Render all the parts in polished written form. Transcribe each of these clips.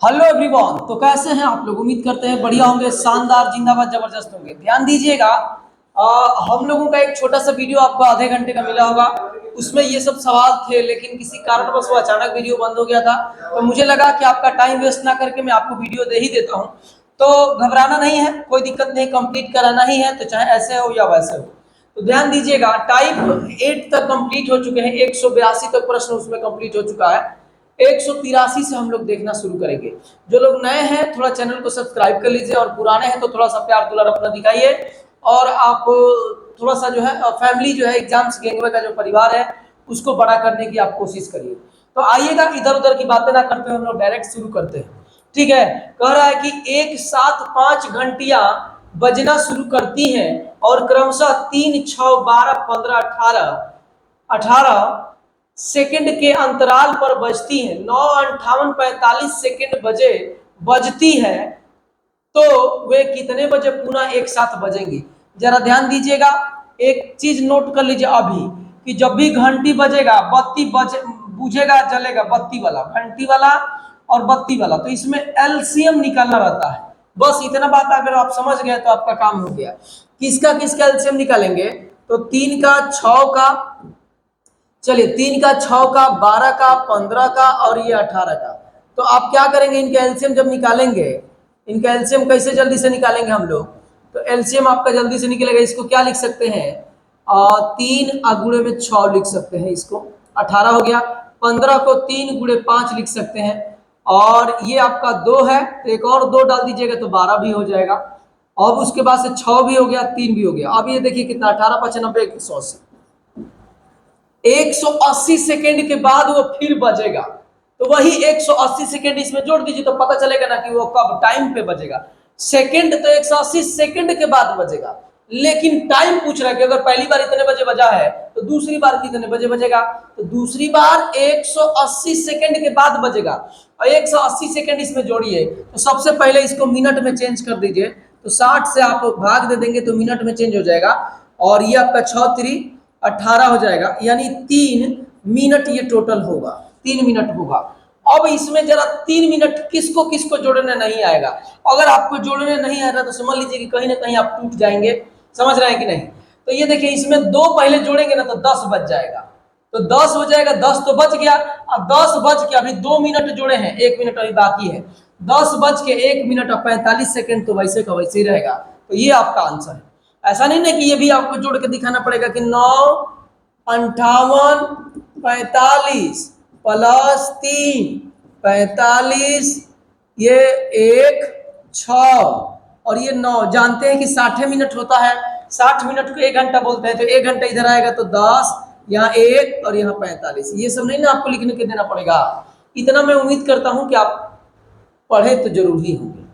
Hello everyone. तो कैसे हैं आप लोग? उम्मीद करते हैं बढ़िया होंगे, शानदार, जिंदाबाद, जबरदस्त होंगे। ध्यान दीजिएगा, हम लोगों का एक छोटा सा वीडियो आपको आधे घंटे का मिला होगा। उसमें ये सब सवाल थे, लेकिन किसी कारणवश वो अचानक वीडियो बंद हो गया था। तो मुझे लगा कि आपका टाइम वेस्ट ना करके मैं आपको वीडियो दे ही देता हूँ। तो घबराना नहीं है, कोई दिक्कत नहीं, कंप्लीट कराना ही है, तो चाहे ऐसे हो या वैसे हो। तो ध्यान दीजिएगा, टाइप 8 तक कंप्लीट हो चुके हैं, 182 तक प्रश्न उसमें कंप्लीट हो चुका है। 183 से हम लोग देखना शुरू करेंगे। जो लोग नए हैं थोड़ा चैनल को सब्सक्राइब कर लीजिए, और पुराने हैं तो थोड़ा सा प्यार दुलार अपना दिखाइए। और आप थोड़ा सा जो है फैमिली जो है एग्जाम्स गैंगवे का जो परिवार है उसको बड़ा करने की आप कोशिश करिए। तो आइएगा, इधर उधर की बातें ना करते हुए हम लोग डायरेक्ट शुरू करते हैं। ठीक है। कह रहा है कि एक साथ 5 घंटियां बजना शुरू करती हैं और क्रमशः 3, 6, 12, 15, 18 सेकंड के अंतराल पर बजती है। 9:58:45 बजे बजती है, तो वे कितने बजे पुनः एक साथ बजेंगी? जरा ध्यान दीजिएगा, एक चीज नोट कर लीजिए अभी, कि जब भी घंटी बजेगा, बत्ती बुझेगा, जलेगा, बत्ती वाला, घंटी वाला और बत्ती वाला, तो इसमें एलसीएम निकालना रहता है। बस इतना बात अगर आप समझ गए तो आपका काम हो गया। किसका किसका एलसीएम निकालेंगे? तो 3 का, 6 का, चलिए 3 का, 6 का, 12 का, 15 का और ये 18 का। तो आप क्या करेंगे, इनके एलसीएम जब निकालेंगे, इनका एलसीएम कैसे जल्दी से निकालेंगे हम लोग? तो एलसीएम आपका जल्दी से निकलेगा, इसको क्या लिख सकते हैं? 3 गुणे में 6 लिख सकते हैं, इसको 18 हो गया। 15 को 3 गुणे 5 लिख सकते हैं, और ये आपका 2 है, तो एक और 2 डाल दीजिएगा तो 12 भी हो जाएगा। अब उसके बाद से 6 भी हो गया, 3 भी हो गया। अब ये देखिए कितना, 18, 95, 180, 180 सेकेंड के बाद वो फिर बजेगा। तो वही 180 सेकेंड इसमें जोड़ दीजिए तो पता चलेगा ना कि वो कब टाइम पे बजेगा। सेकेंड तो 180 सेकेंड के बाद बजेगा, लेकिन टाइम पूछ रहा है कि अगर पहली बार इतने बजे बजा है तो दूसरी बार कितने बजे बजेगा? तो दूसरी बार 180 सेकेंड के बाद बजेगा, और 180 सेकेंड इसमें जोड़िए। तो सबसे पहले इसको मिनट में चेंज कर दीजिए, तो 60 से आप भाग दे देंगे तो मिनट में चेंज हो जाएगा, और ये आपका 6×3 = 18 हो जाएगा, यानी 3 मिनट ये टोटल होगा, 3 मिनट होगा। अब इसमें जरा 3 मिनट किसको किसको जोड़ने नहीं आएगा? अगर आपको जोड़ने नहीं आ रहा तो समझ लीजिए कि कहीं ना कहीं आप टूट जाएंगे। समझ रहे हैं कि नहीं? तो ये देखिए, इसमें 2 पहले जोड़ेंगे ना तो 10 बच जाएगा, तो 10 हो जाएगा, 10 तो बच गया। अब 10 बच के अभी 2 मिनट जोड़े हैं, 1 मिनट अभी बाकी है। 10 बज के 1 मिनट और 45 सेकेंड तो वैसे का वैसे ही रहेगा। तो ये आपका आंसर है। ऐसा नहीं ना कि ये भी आपको जोड़ के दिखाना पड़ेगा कि 9:58:45 प्लस 3:45, ये 1:06 और ये 9। जानते हैं कि 60 मिनट होता है, 60 मिनट को 1 घंटा बोलते हैं, तो 1 घंटा इधर आएगा तो 10, यहाँ 1 और यहाँ 45। ये सब नहीं ना आपको लिखने के देना पड़ेगा। इतना मैं उम्मीद करता हूं कि आप पढ़े तो जरूर ही होंगे।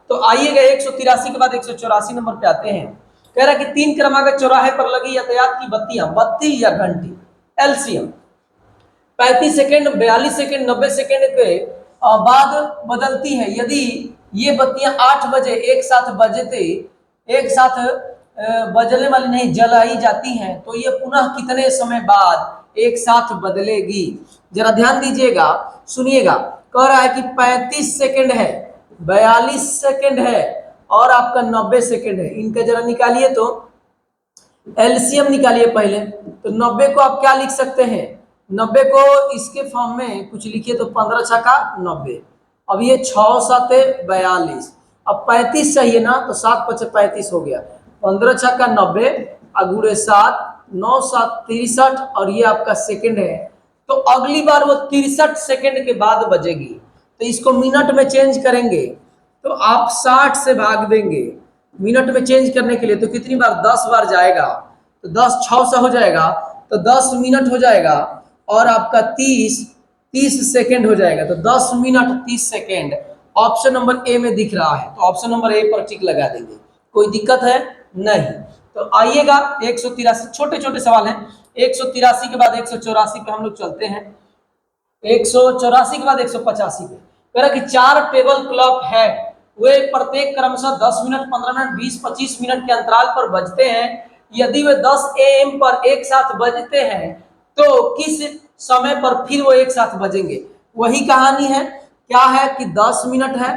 तो आइएगा, 183 के बाद 184 नंबर पे आते हैं। कह रहा है कि 3 क्रमागत चौराहे पर लगी यातायात की बत्तियां, बत्ती या घंटी, एलसीएम 35 सेकेंड, 42 सेकेंड, 90 सेकेंड के बाद बदलती है। यदि ये बत्तियां 8 बजे एक साथ बजने वाली नहीं, जलाई जाती हैं, तो ये पुनः कितने समय बाद एक साथ बदलेगी? जरा ध्यान दीजिएगा, सुनिएगा। कह रहा है कि 35 सेकेंड है, 42 सेकेंड है और आपका 90 सेकेंड है। इनका जरा निकालिए, तो एलसीएम निकालिए पहले। तो 90 को आप क्या लिख सकते हैं? 90 को इसके फॉर्म में कुछ लिखिए तो 15×6 = 90। अब ये 6×7 = 42। अब 35 चाहिए ना, तो 7×5 = 35 हो गया। 15×6 = 90, × 7, 9×7 = 63, और ये आपका सेकंड है। तो अगली बार वो 63 सेकंड के बाद बजेगी। तो इसको मिनट में चेंज करेंगे, तो आप 60 से भाग देंगे मिनट में चेंज करने के लिए, तो कितनी बार? 10 बार जाएगा, तो 10 6 से हो जाएगा, तो 10 मिनट हो जाएगा, और आपका 30 सेकेंड हो जाएगा। तो 10 minute 30 second option number A में दिख रहा है, तो ऑप्शन नंबर ए पर टिक लगा देंगे। कोई दिक्कत है? नहीं। तो आइएगा, 183 छोटे छोटे सवाल हैं। 183 के बाद 184 पे हम लोग चलते हैं। 184 के बाद 185 पे कह रहा कि 4 टेबल क्लॉक है, वे प्रत्येक क्रमशः 10 मिनट, 15 मिनट, 20, 25 मिनट के अंतराल पर बजते हैं। यदि वे 10 AM पर एक साथ बजते हैं तो किस समय पर फिर वो एक साथ बजेंगे? वही कहानी है। क्या है कि 10 मिनट है,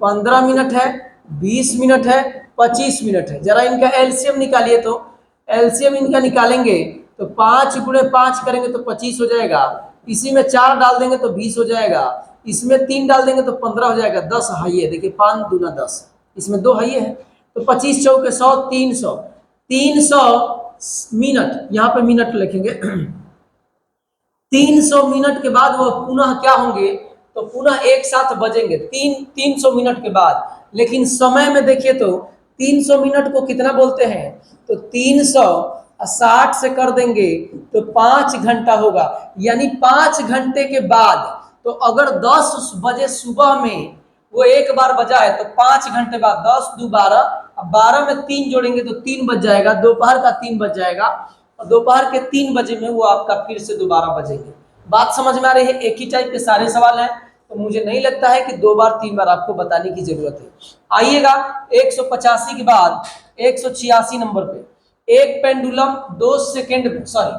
15 मिनट है, 20 मिनट है, 25 मिनट है। जरा इनका एलसीएम निकालिए। तो एलसीएम इनका निकालेंगे तो 5 गुणे 5 करेंगे तो 25 हो जाएगा। इसी में 4 डाल देंगे तो 20 हो जाएगा। इसमें 3 डाल देंगे तो 15 हो जाएगा। 10 हाई है, देखिए 5 दूना 10, इसमें 2 हाई है तो 25 चौके 100, 300। 300 मिनट, यहाँ पे मिनट लिखेंगे। 300 मिनट के बाद वो पुनः क्या होंगे, तो पुनः एक साथ बजेंगे 300 मिनट के बाद। लेकिन समय में देखिए तो 300 मिनट को कितना बोलते हैं, तो 360 से कर देंगे तो 5 घंटा होगा। यानी 5 घंटे के बाद, तो अगर 10 बजे सुबह में वो एक बार बजा है तो 5 घंटे बाद 10 दो 12, अब 12 में 3 जोड़ेंगे तो 3 बज जाएगा, दोपहर का 3 बज जाएगा और दोपहर के 3 बजे में वो आपका फिर से दोबारा बजेंगे। बात समझ में आ रही है? एक ही टाइप के सारे सवाल हैं, तो मुझे नहीं लगता है कि 2 बार 3 बार आपको बताने की जरूरत है। आइएगा 185 के बाद 186 नंबर पे। एक पेंडुलम 2 सेकेंड में, सॉरी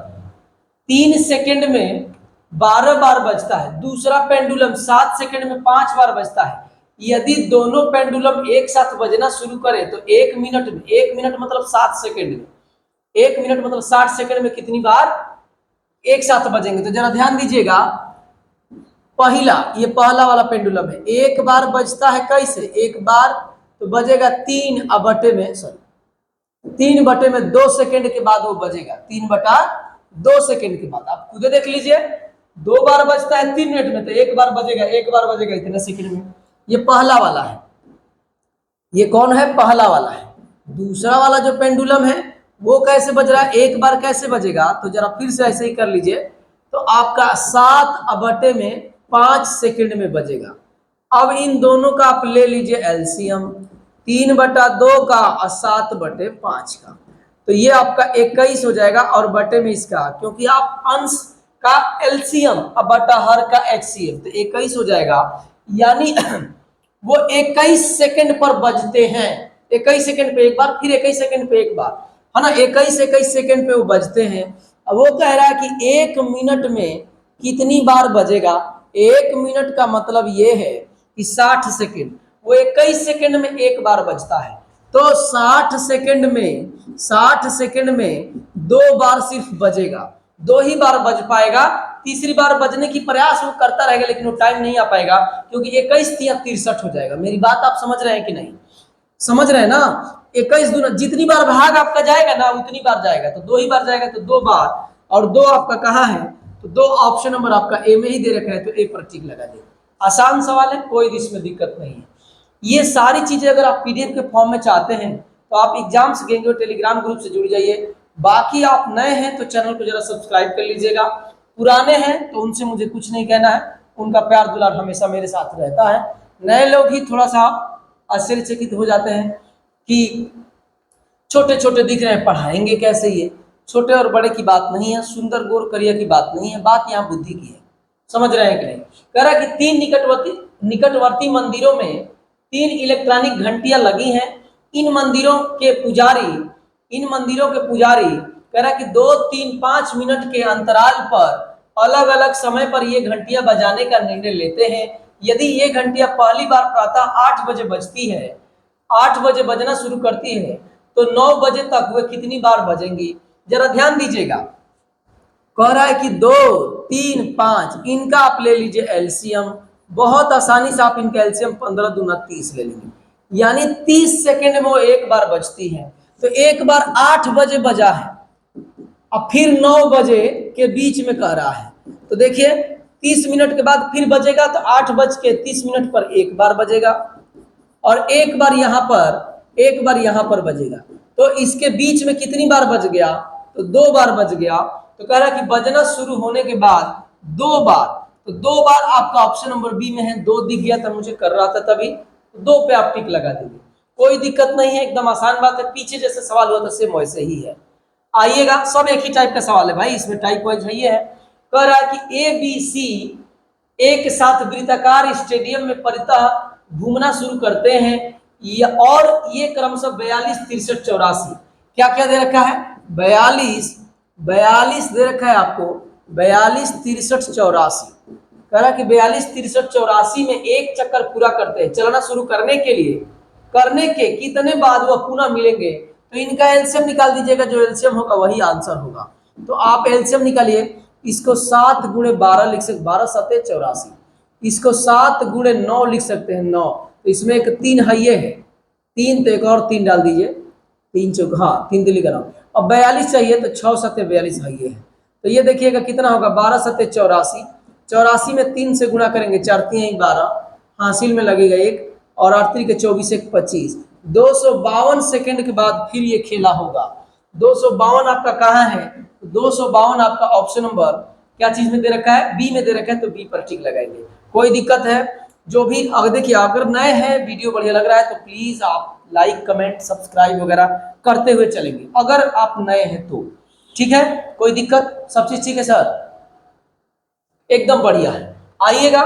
3 सेकेंड में 12 बार बजता है। दूसरा पेंडुलम 7 सेकेंड में 5 बार बजता है। यदि दोनों पेंडुलम एक साथ बजना शुरू करें तो 1 मिनट में, 1 मिनट मतलब 7 सेकेंड में, 1 मिनट मतलब 60 सेकंड में कितनी बार एक साथ बजेंगे? तो जरा ध्यान दीजिएगा। पहला, ये पहला वाला पेंडुलम है, एक बार बजता है कैसे, एक बार तो बजेगा 3 में, सॉरी 3/2 सेकंड के बाद वो बजेगा। 3/2 सेकंड के बाद आप खुद देख लीजिए। 2 बार बजता है 3 मिनट में, तो एक बार बजेगा इतने सेकंड में। ये पहला वाला है। ये कौन है? पहला वाला है। दूसरा वाला जो पेंडुलम है वो कैसे बज रहा है, एक बार कैसे बजेगा, तो जरा फिर से ऐसे ही कर लीजिए। तो आपका 7/5 सेकंड में बजेगा। अब इन दोनों का आप ले लीजिए एलसीएम, 3/2 का और 7/5 का, तो ये आपका 21 हो जाएगा। और बटे में इसका, क्योंकि आप अंश का एलसीएम और बटा हर का एचसीएफ, तो 21 हो जाएगा। यानी वो 21 सेकंड पर बजते हैं। 21 सेकंड पे एक बार, फिर 21 सेकंड पे एक बार, है ना। 21 सेकंड पे वो बजते हैं। अब वो कह रहा है कि 1 मिनट में कितनी बार बजेगा। 1 मिनट का मतलब ये है कि 60 सेकंड, वो 21 सेकंड में एक बार बजता है। तो 60 सेकंड में 2 बार सिर्फ बजेगा, 2 ही बार बज पाएगा। तीसरी बार बजने की प्रयास वो करता रहेगा, लेकिन वो टाइम नहीं आ पाएगा, क्योंकि 21 या 63 हो जाएगा। मेरी बात आप समझ रहे हैं कि नहीं? समझ रहे हैं ना? 21 दूना, जितनी बार भाग आपका जाएगा ना उतनी बार जाएगा, तो 2 ही बार जाएगा, तो 2 बार। और 2 आपका कहाँ है, तो 2 ऑप्शन नंबर आपका ए में ही दे रखा है, तो ए पर टिक लगा दे। आसान सवाल है, कोई इसमें दिक्कत नहीं है। ये सारी चीजें अगर आप पीडीएफ के फॉर्म में चाहते हैं तो आप एग्जाम्स गेंगे टेलीग्राम ग्रुप से जुड़ जाइए। बाकी आप नए हैं तो चैनल को जरा सब्सक्राइब कर लीजिएगा। पुराने हैं तो उनसे मुझे कुछ नहीं कहना है, उनका प्यार दुलार हमेशा मेरे साथ रहता है। नए लोग ही थोड़ा सा आश्चर्यचकित हो जाते हैं कि छोटे छोटे दिख रहे हैं, पढ़ाएंगे कैसे ये। छोटे और बड़े की बात नहीं है, सुंदर गोर करिया की बात नहीं है, बात यहाँ बुद्धि की है। समझ रहे हैं कि नहीं? कह रहा है कि 3 निकटवर्ती मंदिरों में 3 इलेक्ट्रॉनिक घंटियां लगी हैं। इन मंदिरों के पुजारी कह रहा है कि 2, 3, 5 मिनट के अंतराल पर अलग अलग समय पर ये घंटियां बजाने का निर्णय लेते हैं। यदि ये घंटियां पहली बार प्रातः 8 बजे बजती है, 8 बजे बजना शुरू करती है, तो 9 बजे तक वे कितनी बार बजेंगी? जरा ध्यान दीजिएगा। कह रहा है कि 2, 3, 5 इनका आप ले लीजिए एलसीएम। बहुत आसानी से आप इनका एलसीएम 15 दूना 30 ले लेंगे, यानी 30 सेकंड में वो एक बार बजती है। तो एक बार 8 बजे बजा है, अब फिर 9 बजे के बीच में कह रहा है, तो देखिए 30 मिनट के बाद फिर बजेगा, तो 8:30 पर एक बार बजेगा और एक बार यहाँ पर बजेगा। तो इसके बीच में कितनी बार बज गया, तो 2 बार बज गया। तो कह रहा है कि बजना शुरू होने के बाद 2 बार, तो 2 बार आपका ऑप्शन नंबर बी में है। 2 दिख गया था, मुझे कर रहा था तभी, तो 2 पे आप टिक लगा देंगे, कोई दिक्कत नहीं है, एकदम आसान बात है। पीछे जैसे सवाल हुआ था सेम वैसे ही है। आइएगा, सब एक ही टाइप का सवाल है भाई, इसमें टाइप वाइज है। कह रहा है कि ए बी सी एक साथ वृत्ताकार स्टेडियम में परितः घूमना शुरू करते हैं, और ये क्रमशः 42, 63, 84 क्या क्या दे रखा है, 42 दे रखा है आपको, 42, 63, 84। कह रहा कि 42, 63, 84 में एक चक्कर पूरा करते हैं चलना शुरू करने के लिए, करने के कितने बाद वह पुनः मिलेंगे, तो इनका एलसीएम निकाल दीजिएगा, जो एलसीएम होगा वही आंसर होगा। तो आप एलसीएम निकालिए, इसको 7 गुणे 12 लिख सकते, 12 7 84, इसको 7 गुणे 9 लिख सकते हैं 9, तो इसमें एक 3 हइये है, 3 तो एक और 3 डाल दीजिए, 3 चौक, हाँ 3 दिल्ली का नाम। अब 42 चाहिए तो 6 7 42 हइये है, तो ये देखिएगा कितना होगा, 12 7 84, 84 में 3 से गुणा करेंगे, 4 3 12, हासिल में लगेगा 1, और 8 3 के 24 1 25, 252 सेकंड के बाद फिर ये खेला होगा। 252 आपका कहाँ है, 252 आपका ऑप्शन नंबर क्या चीज में दे रखा है, बी में दे रखा है, तो बी पर टिक लगाएंगे। कोई दिक्कत है जो भी, अगर देखिए अगर नए हैं, वीडियो बढ़िया लग रहा है तो प्लीज आप लाइक कमेंट सब्सक्राइब वगैरह करते हुए चलेंगे, अगर आप नए हैं तो ठीक है। कोई दिक्कत, सब चीज ठीक है सर, एकदम बढ़िया है। आइएगा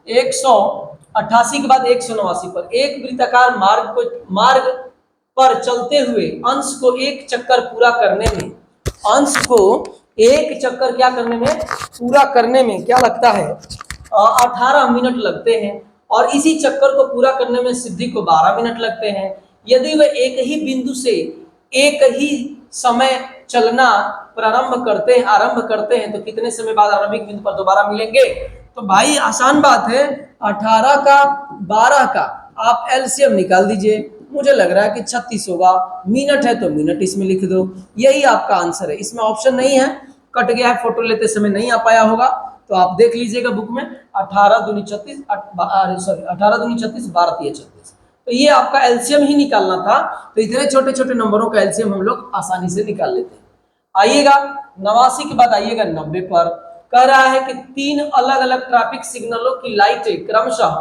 188 के बाद 189 पर, एक वृत्ताकार मार्ग पर चलते हुए अंश को एक चक्कर पूरा करने में, अंश को एक चक्कर क्या करने में, पूरा करने में क्या लगता है, 18 मिनट लगते हैं, और इसी चक्कर को पूरा करने में सिद्धि को 12 मिनट लगते हैं। यदि वह एक ही बिंदु से एक ही समय चलना आरंभ करते हैं तो कितने समय बाद आरंभिक बिंदु पर दोबारा मिलेंगे। तो भाई आसान बात है, 18 का 12 का आप एलसीएम निकाल दीजिए, मुझे लग रहा है कि 36 होगा, मिनट है तो मिनट इसमें लिख दो, यही आपका आंसर है। इसमें ऑप्शन नहीं है, कट गया है, फोटो लेते समय नहीं आ पाया होगा, तो आप देख लीजिएगा बुक में, 18 दूनी 36, सॉरी 18 दूनी 36, 12 तिया 36, तो ये आपका एलसीएम ही निकालना था। तो इतने छोटे छोटे नंबरों का एलसीएम हम लोग आसानी से निकाल लेते हैं। आइएगा 89 के बाद आइएगा 90 पर, कह रहा है कि 3 अलग अलग ट्रैफिक सिग्नलों की लाइटें क्रमशः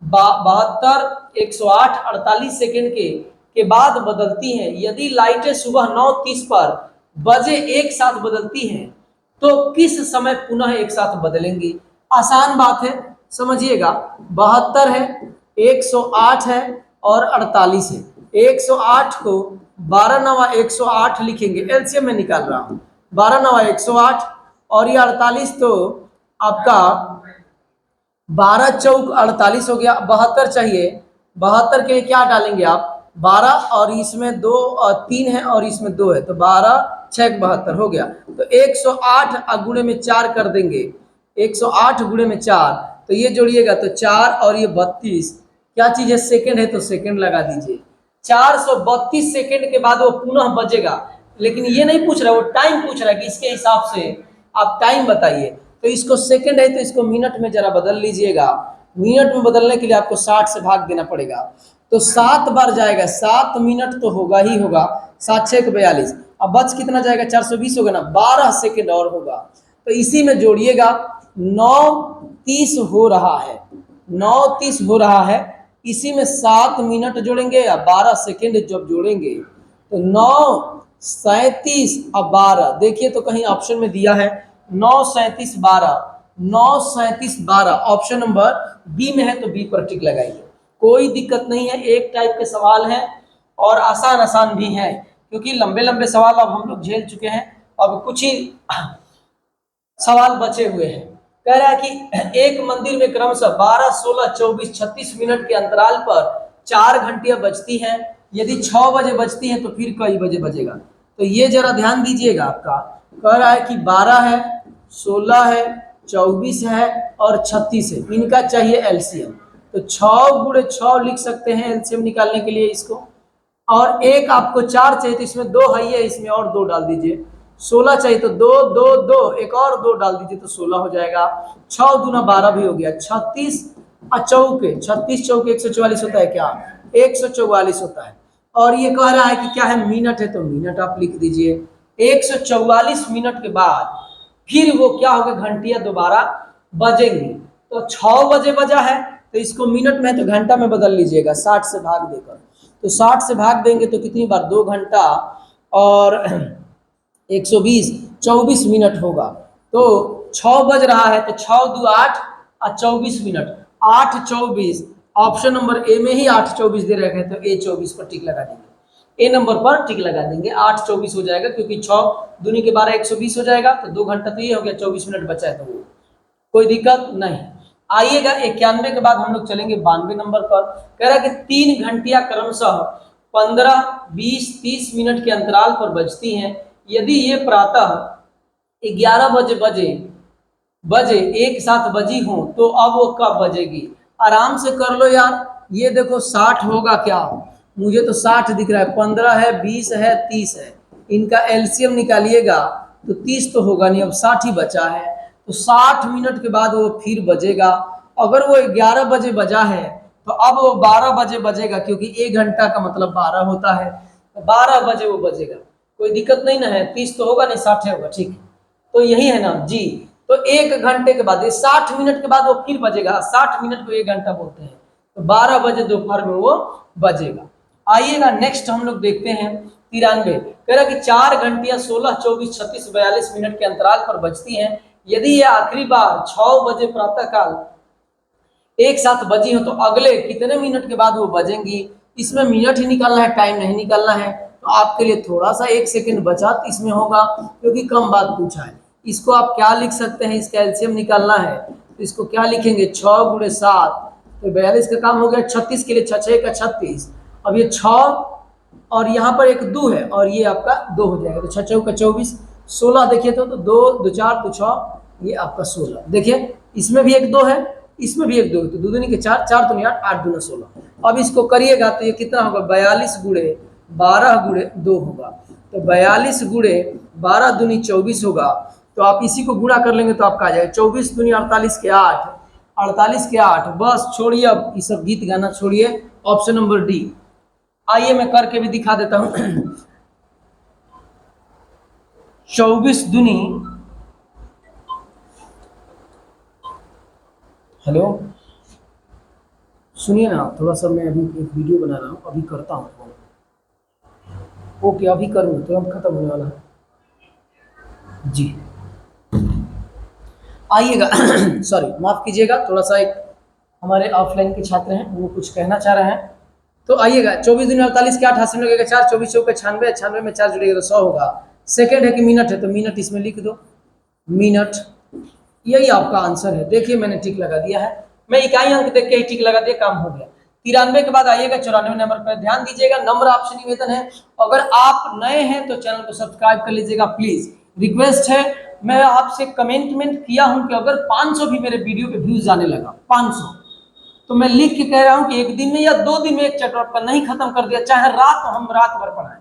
72, 108, 48 सेकेंड के बाद बदलती हैं। यदि लाइटें सुबह 9:30 पर बजे एक साथ बदलती हैं तो किस समय पुनः एक साथ बदलेंगी। आसान बात है, समझिएगा, 72 है, 108 है और 48 है। 108 को 12 9 108 लिखेंगे, एलसीएम में निकाल रहा हूं, 12 9 108, और ये 48 तो आपका 12 चौक 48 हो गया। 72 चाहिए, 72 के क्या डालेंगे आप, 12 और इसमें 2 और 3 है और इसमें 2 है, तो 12 6 72 हो गया। तो 108 गुणे में 4 कर देंगे, 108 गुणे में 4, तो ये जोड़िएगा तो 4 और ये 32, क्या चीज है, सेकंड है, तो सेकंड लगा दीजिए। 432 सेकंड के बाद वो पुनः बजेगा, लेकिन ये नहीं पूछ रहा, वो टाइम पूछ रहा है कि इसके हिसाब से आप टाइम बताइए। तो इसको सेकंड है तो इसको मिनट में जरा बदल लीजिएगा, मिनट में बदलने के लिए आपको 60 से भाग देना पड़ेगा, तो 7 बार जाएगा, 7 मिनट तो होगा ही होगा, 7 6 42, अब बच कितना जाएगा, 420 होगा ना, 12 सेकंड और होगा, तो इसी में जोड़िएगा 9:30 हो रहा है, 9:30 हो रहा है, इसी में 7 मिनट जोड़ेंगे या 12 सेकंड जब जोड़ेंगे तो 9:37 और 12, देखिए तो कहीं ऑप्शन में दिया है 9:37 12, 9:37 12 ऑप्शन नंबर बी में है, तो बी पर टिक लगाइए। कोई दिक्कत नहीं है, एक टाइप के सवाल हैं और आसान आसान भी हैं, क्योंकि लंबे लंबे सवाल अब हम लोग झेल चुके हैं, अब कुछ ही सवाल बचे हुए हैं। कह रहा है कि एक मंदिर में क्रमशः 12 16 24 36 मिनट के अंतराल पर 4 घंटियां बजती हैं, यदि 6 बजे बजती हैं तो फिर कई बजे बजेगा। तो ये जरा ध्यान दीजिएगा, आपका कह रहा है कि 12 है, 16 है, 24 है और 36 है, इनका चाहिए एलसीएम, तो 6 गुणे 6 लिख सकते हैं एलसीएम निकालने के लिए इसको, और एक आपको 4 चाहिए तो इसमें 2 है, इसमें और 2 डाल दीजिए, 16 चाहिए तो 2 2 2 एक और 2 डाल दीजिए तो 16 हो जाएगा, 6 दूना 12 भी हो गया, 36 चौके 36 चौके 144 होता है क्या, 144 होता है। और ये कह रहा है कि क्या है, मिनट है, तो मिनट आप लिख दीजिए। 144 मिनट के बाद फिर वो क्या होगा, घंटियां दोबारा बजेंगी, तो 6 बजे बजा है तो इसको मिनट में है तो घंटा में बदल लीजिएगा, 60 से भाग देकर, तो 60 से भाग देंगे तो कितनी बार, 2 घंटा और 120 24 मिनट होगा, तो 6 बज रहा है तो 6 2 8 और 24 मिनट, 8 24, ऑप्शन नंबर ए में ही 8 24 दे रखे हैं, तो ए 24 पर टिक लगा देंगे, ए नंबर पर टिक लगा देंगे, 8 24 हो जाएगा, क्योंकि 6 दूनी के 12 120 हो जाएगा, तो 2 घंटा तो ये हो गया, 24 मिनट बचा है, तो वो कोई दिक्कत नहीं। आइएगा 91 के बाद हम लोग चलेंगे 92 नंबर पर। कह रहा है कि 3 घंटियां क्रमशः 15, 20, 30 मिनट के अंतराल पर बजती हैं। यदि ये प्रातः 11 बजे एक साथ बजी हो तो अब वो कब बजेगी? आराम से कर लो यार। ये देखो 60 होगा क्या? मुझे तो 60 दिख रहा है, 15 है, 20 है, 30 है। इनका एलसीएम निकालिएगा तो 30 तो होगा नहीं, अब 60 ही बचा है। तो 60 मिनट के बाद वो फिर बजेगा। अगर वो 11 बजे बजा है तो अब वो 12 बजे बजेगा, क्योंकि 1 घंटा का मतलब 12 होता है। तो 12 बजे वो बजेगा। कोई दिक्कत नहीं ना है? 30 तो होगा नहीं, 60 होगा, ठीक है। तो यही है ना जी। तो 1 घंटे के बाद, 60 मिनट के बाद वो फिर बजेगा। 60 मिनट को 1 घंटा बोलते हैं। तो 12 बजे दोपहर में वो बजेगा। आइएगा नेक्स्ट हम लोग देखते हैं 93। कह रहा कि 4 घंटियां 16, 24, 36, 42 मिनट के अंतराल पर बजती हैं। यदि ये आखिरी बार 6 बजे प्रातः काल एक साथ बजी हो तो अगले कितने मिनट के बाद वो बजेंगी? इसमें मिनट ही निकालना है, टाइम नहीं निकालना है। तो आपके लिए थोड़ा सा 1 सेकंड बचत इसमें होगा, क्योंकि कम बात पूछा है। इसको आप क्या लिख सकते हैं? इसका एलसीएम निकालना है तो इसको क्या लिखेंगे? 6 गुणे 7 तो 42 का काम हो गया। 36 के लिए 6 6 का 36। अब ये 6 और यहाँ पर एक 2 है और ये आपका 2 हो जाएगा। तो 6 चौका 24, 16 देखिए तो 2 2 4 तो 6, ये आपका 16। देखिए इसमें भी एक 2 है, इसमें भी एक 2 है। तो 2 दूनी के 4, 4 दूनी 8, 8 दूना 16। अब इसको करिएगा तो ये कितना होगा? 42 गुणे 12 गुणे 2 होगा। तो 42 गुणे 12 दूनी 24 होगा। तो आप इसी को गुणा कर लेंगे तो आपका आ जाएगा 24 दूनी 48 के 8, 48 के 8। बस छोड़िए, अब ये सब गीत गाना छोड़िए। Option number D. आइए मैं करके भी दिखा देता हूं। 24 दूनी, हेलो सुनिए ना, थोड़ा सा मैं अभी एक वीडियो बना रहा हूँ, अभी करता हूँ फोन। ओके अभी करूँगा, तुरंत खत्म होने वाला है जी। आइएगा सॉरी माफ कीजिएगा, थोड़ा सा एक हमारे ऑफलाइन के छात्र हैं, वो कुछ कहना चाह रहे हैं। तो आइएगा 24 दूनी 48 के 8 हाथ में लगेगा 4, 24 चौके 96, 96 में 4 जुड़ेगा तो 100 होगा। सेकंड है कि मिनट है? तो मिनट इसमें लिख दो, मिनट। यही आपका आंसर है। देखिए मैंने टिक लगा दिया है। मैं इकाई अंक देख के ही टिक लगा दिया, काम हो गया। 93 के बाद आइएगा 94 नंबर पर। ध्यान दीजिएगा, नंबर आपसे निवेदन है, अगर आप नए हैं तो चैनल को सब्सक्राइब कर लीजिएगा प्लीज, रिक्वेस्ट है। मैं आपसे कमेंटमेंट किया हूं कि अगर 500 भी मेरे वीडियो पे व्यूज आने लगा, 500, तो मैं लिख के कह रहा हूं कि 1 दिन में या 2 दिन में एक चैप्टर आपका नहीं खत्म कर दिया, चाहे रात हम रात भर पढ़ाएं,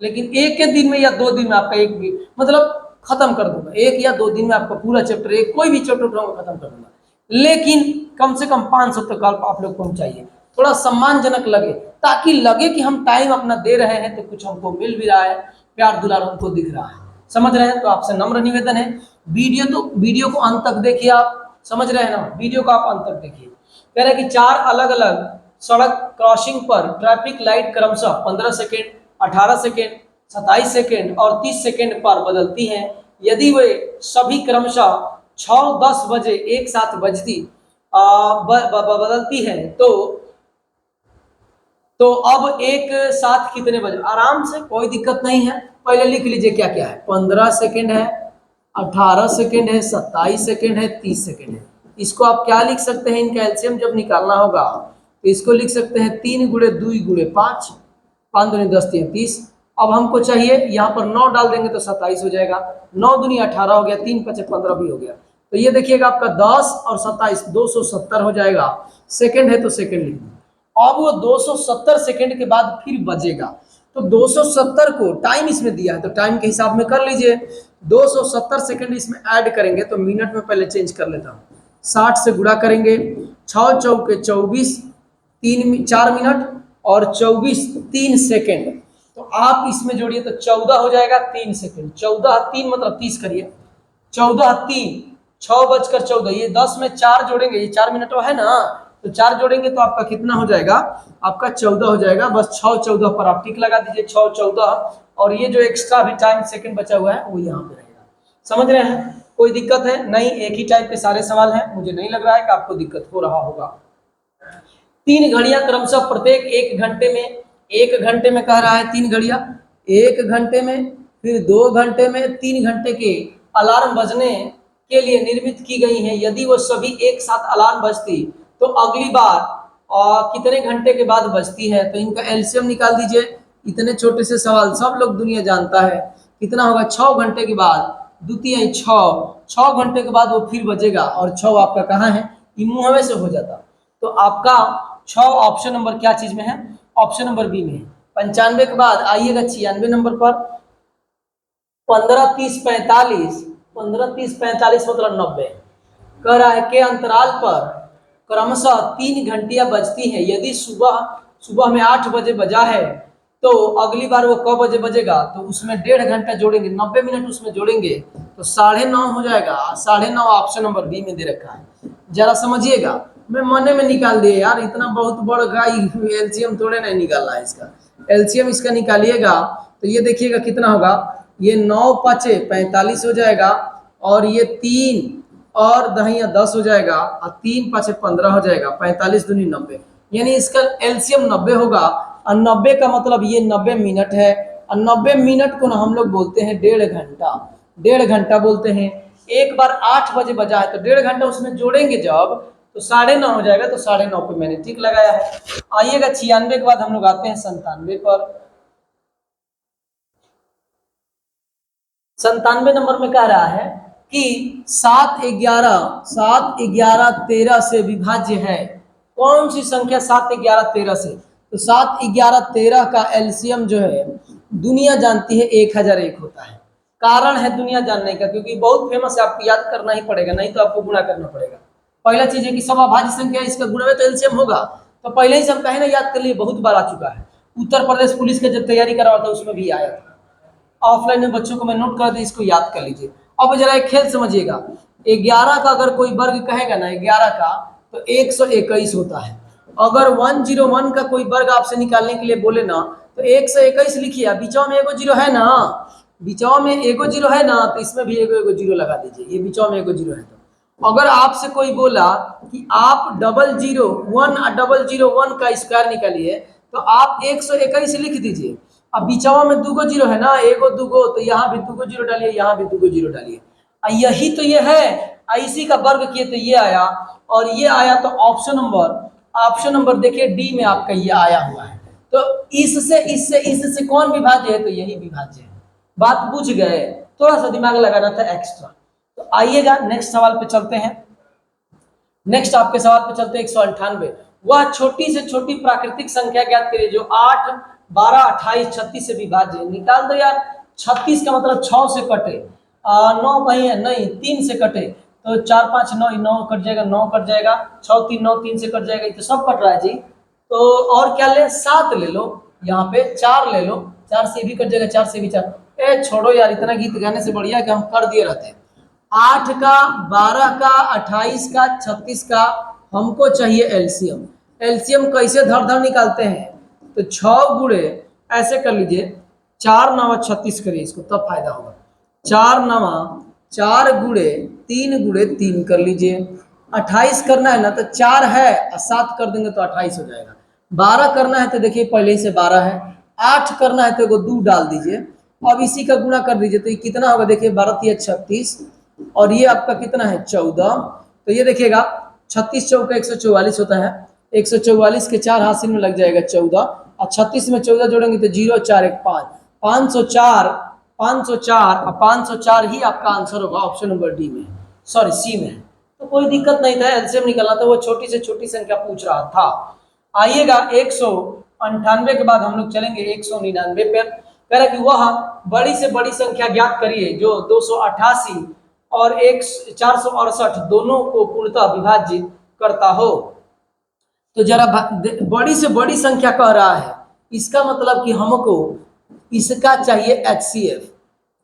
लेकिन एक के दिन में या 2 दिन में आपका एक भी मतलब खत्म कर दूंगा। 1 या 2 दिन में आपका पूरा चैप्टर, एक कोई भी चैप्टर उठाऊंगा खत्म कर दूंगा। लेकिन कम से कम 500 तक आप लोग पहुंचाइए, थोड़ा सम्मानजनक लगे, ताकि लगे कि हम टाइम अपना दे रहे हैं तो कुछ हमको मिल भी रहा है, प्यार दुलार हमको दिख रहा है। समझ रहे हैं? तो आपसे नम्र निवेदन है, वीडियो को अंत तक देखिए। आप समझ रहे हैं ना? वीडियो को आप अंत तक देखिए। कह रहे हैं कि 4 अलग अलग सड़क क्रॉसिंग पर ट्रैफिक लाइट क्रमशः 15 सेकेंड, 18 सेकेंड, 27 सेकेंड और 30 सेकेंड पर बदलती हैं। यदि वे सभी क्रमशः 6, 10 बजे एक साथ बदलती है तो अब एक साथ कितने बजे? आराम से, कोई दिक्कत नहीं है। पहले लिख लीजिए क्या क्या है। 15 सेकेंड है, 18 सेकेंड है, 27 सेकेंड है, 30 सेकेंड है। इसको आप क्या लिख सकते हैं? इनका एलसीएम जब निकालना होगा तो इसको लिख सकते हैं 3 गुणे 2 गुणे 5, 5 दूनी 10 3 30। अब हमको चाहिए यहाँ पर 9 डाल देंगे तो 27 हो जाएगा। 9 दूनी 18 हो गया, 3 5 15 भी हो गया। तो ये देखिएगा आपका 10 और 27 270 हो जाएगा। सेकेंड है तो सेकेंड लिख दीजिए। अब वो 270 सेकेंड के बाद फिर बजेगा। तो 270 को टाइम इसमें दिया है तो टाइम के हिसाब में कर लीजिए। 270 सेकेंड इसमें ऐड करेंगे तो मिनट में पहले चेंज कर लेता हूँ। 60 से गुणा करेंगे, 6 चौके 24, 4 मिनट और 24 3 सेकेंड। तो आप इसमें जोड़िए तो 14 हो जाएगा 3 सेकेंड। 14 3 मतलब 30 करिए। 14 3 6 बजकर 14, ये 10 में 4 जोड़ेंगे, ये 4 मिनट है ना, तो 4 जोड़ेंगे तो आपका कितना हो जाएगा? आपका 14 हो जाएगा। बस 6 14 पर आप टिक लगा दीजिए, 6 14, और ये जो एक्स्ट्रा भी टाइम सेकंड बचा हुआ है वो यहाँ पे रहेगा। समझ रहे हैं? कोई दिक्कत है नहीं? एक ही टाइप के सारे सवाल हैं, मुझे नहीं लग रहा है कि आपको दिक्कत हो रहा होगा। 3 घड़ियां क्रमशः प्रत्येक 1 घंटे में, 1 घंटे में कह रहा है 3 घड़ियां 1 घंटे में, फिर 2 घंटे में, 3 घंटे के अलार्म बजने के लिए निर्मित की गई हैं, यदि वो सभी एक साथ अलार्म बजती तो अगली बार कितने घंटे के बाद बजती है। तो इनका एलसीएम निकाल दीजिए। इतने छोटे से सवाल सब लोग दुनिया जानता है। कितना होगा, 6 घंटे के बाद, द्वितीय 6 घंटे के बाद वो फिर बजेगा, और 6 आपका कहाँ है, ये मुंहवे से हो जाता। तो आपका 6 ऑप्शन नंबर क्या चीज में है, ऑप्शन नंबर बी में है। 95 के बाद आइएगा 96 नंबर पर। 15, 30, 45, 15, 30, 45 मतलब 90। कह रहा है के अंतराल पर क्रमशः 3 घंटियां बजती हैं। यदि सुबह सुबह में 8 बजे बजा है तो अगली बार वो कब बजे बजेगा, तो उसमें 1.5 घंटा जोड़ेंगे, 90 मिनट उसमें जोड़ेंगे तो 9:30 हो जाएगा। 9:30 ऑप्शन नंबर बी में दे रखा है। जरा समझिएगा, मैं मने में निकाल दिए यार, इतना बहुत बड़ा गाई एलसीएम थोड़े नहीं निकालना है इसका। एलसीएम इसका निकालिएगा तो ये देखिएगा कितना होगा, ये 9 5 45 हो जाएगा, और ये 3 और दहिया 10 हो जाएगा, और 3 5 15 हो जाएगा, 45 दूनी 90, यानी इसका एलसीएम 90 होगा। और 90 का मतलब ये 90 मिनट है, और 90 मिनट को ना हम लोग बोलते हैं 1.5 घंटा। 1.5 घंटा बोलते हैं। एक बार 8 बजे बजा है तो 1.5 घंटा उसमें जोड़ेंगे जब, तो 9:30 हो जाएगा। तो 9:30 पे मैंने ठीक लगाया है। आइएगा 96 के बाद हम लोग आते हैं 97 पर। 97 नंबर में कह रहा है कि 7 11 13 से विभाज्य है। कौन सी संख्या 7 11 13 से, तो 7 11 13 का एलसीएम जो है दुनिया जानती है 1001 होता है। कारण है दुनिया जानने का, क्योंकि बहुत फेमस है, आपको याद करना ही पड़ेगा, नहीं तो आपको गुणा करना पड़ेगा। पहला चीज है कि सब अभाज्य संख्या, इसका गुणा तो एलसीएम होगा। तो पहले ही सब कहे ना, याद कर लिए, बहुत बार आ चुका है। उत्तर प्रदेश पुलिस के जब तैयारी करा था उसमें भी आया था। ऑफलाइन में बच्चों को मैं नोट कर दी, इसको याद कर लीजिए। अब जरा एक खेल समझिएगा। 11 का अगर कोई वर्ग कहेगा ना 11 का, तो 121 होता है। अगर 101 का कोई वर्ग आपसे निकालने के लिए बोले ना, तो 121 लिखिए, बीचों में एगो जीरो है ना, बीचों में एगो जीरो है ना, तो इसमें भी एगो एगो जीरो लगा दीजिए, ये बीचों में एगो जीरो है। तो अगर आपसे कोई बोला कि आप 001 का स्क्वायर निकालिए, तो आप 121 लिख दीजिए। अब बीचवा में दूगो जीरो है ना, एगो दूगो, तो यहाँ भी दूगो जीरो डालिए, यहाँ भी दूगो जीरो डालिए। यही तो ये है, इसी का वर्ग किए तो ये आया, और ये आया तो ऑप्शन नंबर देखिए डी में आपका ये आया हुआ है। तो इससे कौन विभाज्य है, तो यही विभाज्य है। बात बुझ गए, थोड़ा सा दिमाग लगाना था एक्स्ट्रा। तो आइएगा नेक्स्ट सवाल पे चलते हैं। नेक्स्ट आपके सवाल पे चलते हैं 198। वह छोटी से छोटी प्राकृतिक संख्या ज्ञात करिए जो 8 12 28 36 से विभाज्य है। निकाल दो यार। 36 का मतलब 6 से कटे, 9 कहीं है नहीं, 3 से कटे, तो 4 5 9 9 कट जाएगा, 9 कट जाएगा, 6 3 9 3 से कट जाएगा, ये तो सब कट रहा है जी। तो और क्या ले, 7 ले लो, यहाँ पे 4 ले लो, 4 से भी कट जाएगा, 4 से भी 4। ए छोड़ो यार, इतना गीत गाने से बढ़िया कि हम कर दिए रहते हैं। 8 का, 12 का, 28 का, 36 का हमको चाहिए एलसीएम। एलसीएम कैसे धड़ धड़ निकालते हैं, तो 6 गुणे ऐसे कर लीजिए, 4 9 36 करिए इसको, तब फायदा होगा। 4 9 4 गुणे 3 गुणे 3 कर लीजिए। 28 करना है ना, तो 4 है और 7 कर देंगे तो 28 हो जाएगा। 12 करना है तो देखिए पहले ही से 12 है। 8 करना है तो एगो 2 डाल दीजिए। अब इसी का गुणा कर दीजिए, तो ये कितना होगा, देखिए 12 3 36, और ये आपका कितना है 14। तो ये देखिएगा 36 चौका 144 होता है। 144 के 4 हासिल में लग जाएगा 14, और 36 में 14 जोड़ेंगे तो 0 4 1 5, 504 और 504 ही आपका आंसर होगा ऑप्शन नंबर डी में, सॉरी सी में। तो कोई दिक्कत नहीं था, एलसीएम निकालना था, वो छोटी से छोटी संख्या पूछ रहा था। आइएगा 198 के बाद हम लोग चलेंगे 199 पर। कह रहा कि वह बड़ी से बड़ी संख्या ज्ञात करिए जो 288 और 468 दोनों को पूर्णतः विभाजित करता हो। तो जरा बड़ी से बड़ी संख्या कह रहा है, इसका मतलब कि हमको इसका चाहिए एचसीएफ।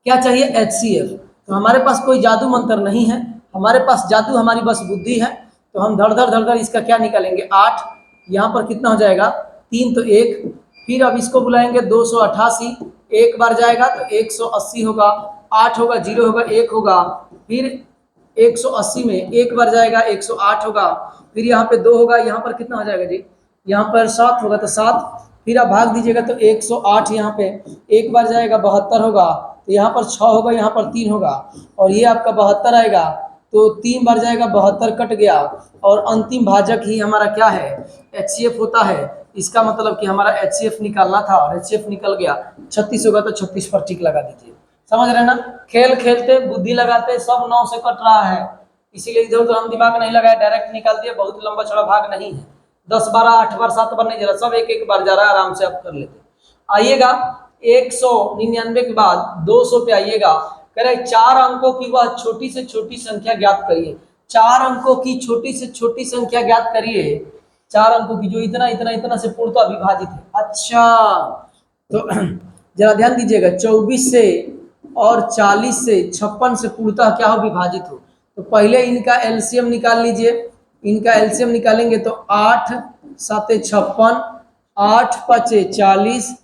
क्या चाहिए, एचसीएफ। तो हमारे पास कोई जादू मंत्र नहीं है, हमारे पास जादू हमारी बस बुद्धि है। तो हम धड़ धड़ इसका क्या निकालेंगे, 8, यहाँ पर कितना हो जाएगा 3 तो 1, फिर अब इसको बुलाएंगे 288, एक बार जाएगा तो 180 होगा, 8 होगा, 0 होगा, 1 होगा, फिर 180 में एक बार जाएगा 108 होगा, फिर यहाँ पे 2 होगा, यहाँ पर कितना हो जाएगा जी, यहाँ पर 7 होगा तो 7, फिर आप भाग दीजिएगा तो 108, यहाँ पे एक बार जाएगा 72 होगा, तो यहाँ पर 6 होगा, यहाँ पर 3 होगा, और ये आपका 72 आएगा, तो 3 बार जाएगा 72 कट गया, और अंतिम भाजक ही हमारा क्या है, HCF होता है। इसका मतलब कि हमारा HCF निकालना था और HCF निकल गया, 36 होगा तो 36 पर टिक लगा दीजिए। समझ रहे ना, खेल खेलते बुद्धि लगाते सब 9 से कट रहा है, इसीलिए इधर उधर हम दिमाग नहीं लगाए, डायरेक्ट निकाल दिए। बहुत लंबा चौड़ा भाग नहीं है, 10 12 8 बार 7 बार नहीं जा रहा, सब एक एक बार जा रहा है, आराम से आप कर लेते। आइएगा 199 के बाद 200 पे आइएगा, कह रहे 4 अंकों की वह छोटी से छोटी संख्या ज्ञात करिए। 4 अंकों की छोटी से छोटी संख्या ज्ञात करिए, 4 अंकों की जो इतना इतना इतना से पूर्णतः विभाजित है। अच्छा तो जरा ध्यान दीजिएगा, 24 से और 40 से 56 से पूर्णतः क्या हो, विभाजित हो। तो पहले इनका एलसीएम निकाल लीजिए, इनका एलसीएम निकालेंगे तो 8 7 56, 8 5 40,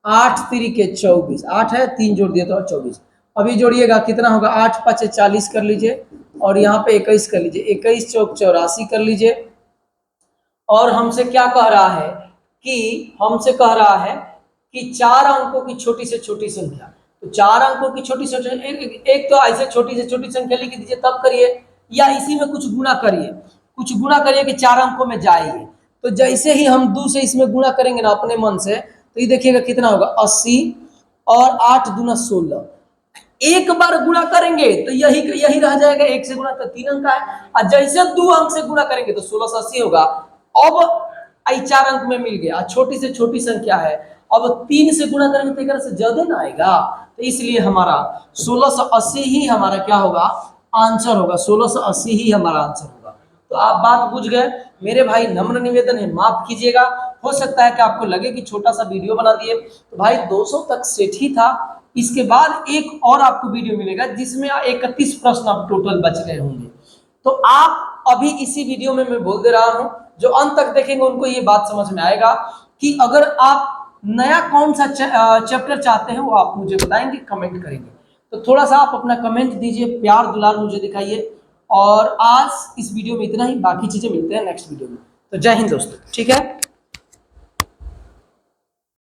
8 3 के 24, 8 है 3 जोड़ दिए तो 24। अभी जोड़िएगा कितना होगा, 8 5 40 कर लीजिए, और यहाँ पे 21 कर लीजिए, 21 चौक 84 कर लीजिए। और हमसे क्या कह रहा है कि हमसे कह रहा है कि 4 अंकों की छोटी से छोटी संख्या, तो 4 अंकों की छोटी से एक तो ऐसे छोटी से छोटी संख्या लिख दीजिए तब करिए, या इसी में कुछ गुणा करिए, कुछ गुणा करिए कि 4 अंकों में जाएगी। तो जैसे ही हम 2 से इसमें गुणा करेंगे ना अपने मन से, तो ये देखिएगा कितना होगा, 80, और 8 दूना 16। एक बार गुणा करेंगे तो यही रह जाएगा, 1 से गुणा तो 3 अंक है, और जैसे 2 अंक से गुणा करेंगे तो 16 से 80 होगा। अब 4 अंक में मिल गया, छोटी से छोटी संख्या है, अब 3 से गुणा करेंगे तो एक से ज्यादा ना आएगा, तो इसलिए हमारा 1680 ही हमारा क्या होगा, आंसर होगा। 1680 ही हमारा आंसर होगा। तो आप बात बुझ गए मेरे भाई, नम्र निवेदन है माफ कीजिएगा। हो सकता है कि आपको लगे कि छोटा सा वीडियो बना दिए, तो भाई 200 तक सेट ही था। इसके बाद एक और आपको वीडियो मिलेगा जिसमें 31 प्रश्न आप टोटल बच गए होंगे। तो आप अभी इसी वीडियो में मैं बोल दे रहा हूं, जो अंत तक देखेंगे उनको ये बात समझ में आएगा कि अगर आप नया कौन सा चैप्टर चाहते हैं वो आप मुझे बताएंगे, कमेंट करेंगे। तो थोड़ा सा आप अपना कमेंट दीजिए, प्यार दुलार मुझे दिखाइए। और आज इस वीडियो में इतना ही, बाकी चीजें मिलते हैं नेक्स्ट वीडियो में। तो जय हिंद दोस्तों, ठीक है।